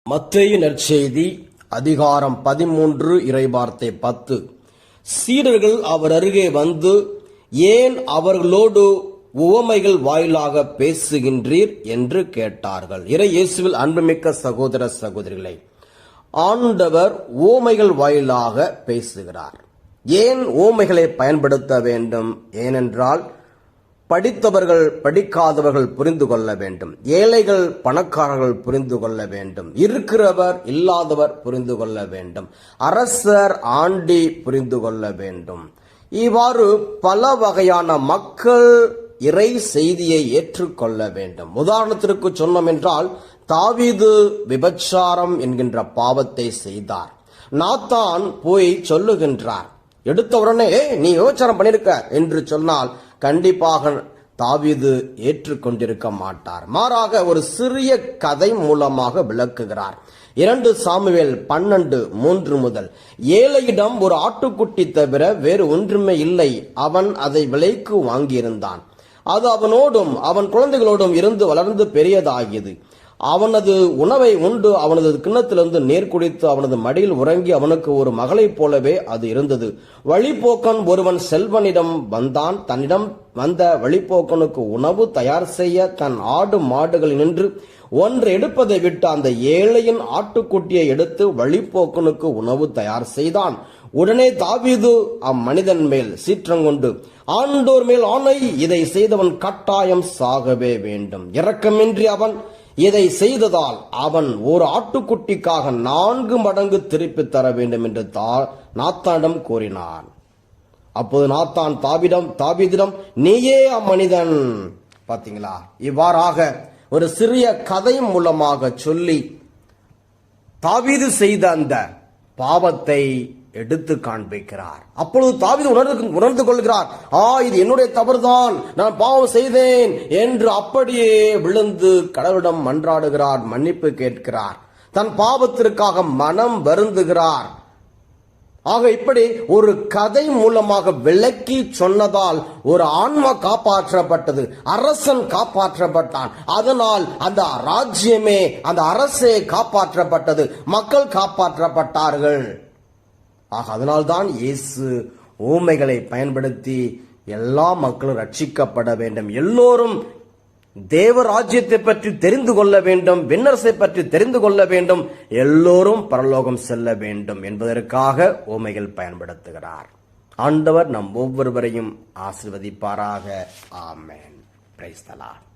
மத்தேயு நற்செய்தி அதிகாரம் 13 இறைவார்த்தை 10. சீடர்கள் அவர் அருகே வந்து, ஏன் அவர்களோடு உவமைகள் வாயிலாக பேசுகின்றீர் என்று கேட்டார்கள். இறை இயேசுவில் அன்புமிக்க சகோதர சகோதரிகளை, ஆண்டவர் உவமைகள் வாயிலாக பேசுகிறார். ஏன் உவமைகளை பயன்படுத்த வேண்டும்? ஏனென்றால் படித்தவர்கள் படிக்காதவர்கள் புரிந்து கொள்ள வேண்டும், ஏழைகள் பணக்காரர்கள் புரிந்து கொள்ள வேண்டும், இருக்கிறவர் இல்லாதவர் புரிந்து கொள்ள வேண்டும், அரசர் ஆண்டி புரிந்து கொள்ள வேண்டும். இவ்வாறு பல வகையான மக்கள் இறை செய்தியை ஏற்றுக்கொள்ள வேண்டும். உதாரணத்திற்கு சொன்னோம் என்றால், தாவீது விபச்சாரம் என்கின்ற பாவத்தை செய்தார். நாத்தான் போய் சொல்லுகின்றார். எடுத்த உடனே நீ விபச்சாரம் பண்ணிருக்க என்று சொன்னால் கண்டிப்பாக தாவீது ஏற்றுக்கொண்டிருக்க மாட்டார். மாறாக ஒரு சிறிய கதை மூலமாக விளக்குகிறார். 2 சாமுவேல் 12:3 முதல், ஏழையிடம் ஒரு ஆட்டுக்குட்டி தவிர வேறு ஒன்றுமே இல்லை. அவன் அதை விலைக்கு வாங்கியிருந்தான். அது அவனோடும் அவன் குழந்தைகளோடும் இருந்து வளர்ந்து பெரியதாகியது. அவனது உணவை உண்டு அவனது கிண்ணத்திலிருந்து நீர் குடித்து அவனது மடியில் உறங்கி அவனுக்கு ஒரு மகளைப் போலவே அது இருந்தது. வழிபோக்கன் ஒருவன் செல்வனிடம் வந்தான். தன்னிடம் வந்த வழிபோக்கனுக்கு உணவு தயார் செய்ய தன் ஆடு மாடுகளில் நின்று ஒன்று எடுப்பதை விட்டு அந்த ஏழையின் ஆட்டுக்குட்டியை எடுத்து வழிபோக்கனுக்கு உணவு தயார் செய்தான். உடனே தாவீது அம்மனிதன் மேல் சீற்றங்கொண்டு, ஆண்டோர் மேல் ஆணை, இதை செய்தவன் கட்டாயம் சாகவே வேண்டும். இரக்கமின்றி அவன் இதை செய்ததால் அவன் ஒரு ஆட்டுக்குட்டிக்காக 4 மடங்கு திருப்பி தர வேண்டும் என்று நாத்தானிடம் கூறினான். அப்போது நாத்தான் தாவீதிடம், நீயே அம்மனிதன். பாத்தீங்களா? இவ்வாறாக ஒரு சிறிய கதை மூலமாக சொல்லி தாவீது செய்த அந்த பாவத்தை எடுத்து காண்பிக்கிறார். அப்பொழுது தாவீது உணர்ந்து கொள்கிறார், இது என்னுடைய தவறுதான், நான் பாவம் செய்தேன் என்று அப்படியே விழுந்து கடவுளிடம் மன்றாடுகிறார், மன்னிப்பு கேட்கிறார், தன் பாவத்திற்காக மனம் வருந்துகிறார். ஆக இப்படி ஒரு கதை மூலமாக விளக்கி சொன்னதால் ஒரு ஆன்மா காப்பாற்றப்பட்டது, அரசன் காப்பாற்றப்பட்டான். அதனால் அந்த ராஜ்யமே, அந்த அரசே காப்பாற்றப்பட்டது, மக்கள் காப்பாற்றப்பட்டார்கள். அதனால்தான் இயேசு ஊமைகளை பயன்படுத்தி எல்லா மக்களும் ரட்சிக்கப்பட வேண்டும், எல்லோரும் தேவ ராஜ்யத்தை பற்றி தெரிந்து கொள்ள வேண்டும், விண்ணரசை பற்றி தெரிந்து கொள்ள வேண்டும், எல்லோரும் பரலோகம் செல்ல வேண்டும் என்பதற்காக ஊமைகள் பயன்படுத்துகிறார். ஆண்டவர் நம் ஒவ்வொருவரையும் ஆசீர்வதிப்பாராக. ஆமென். Praise the Lord.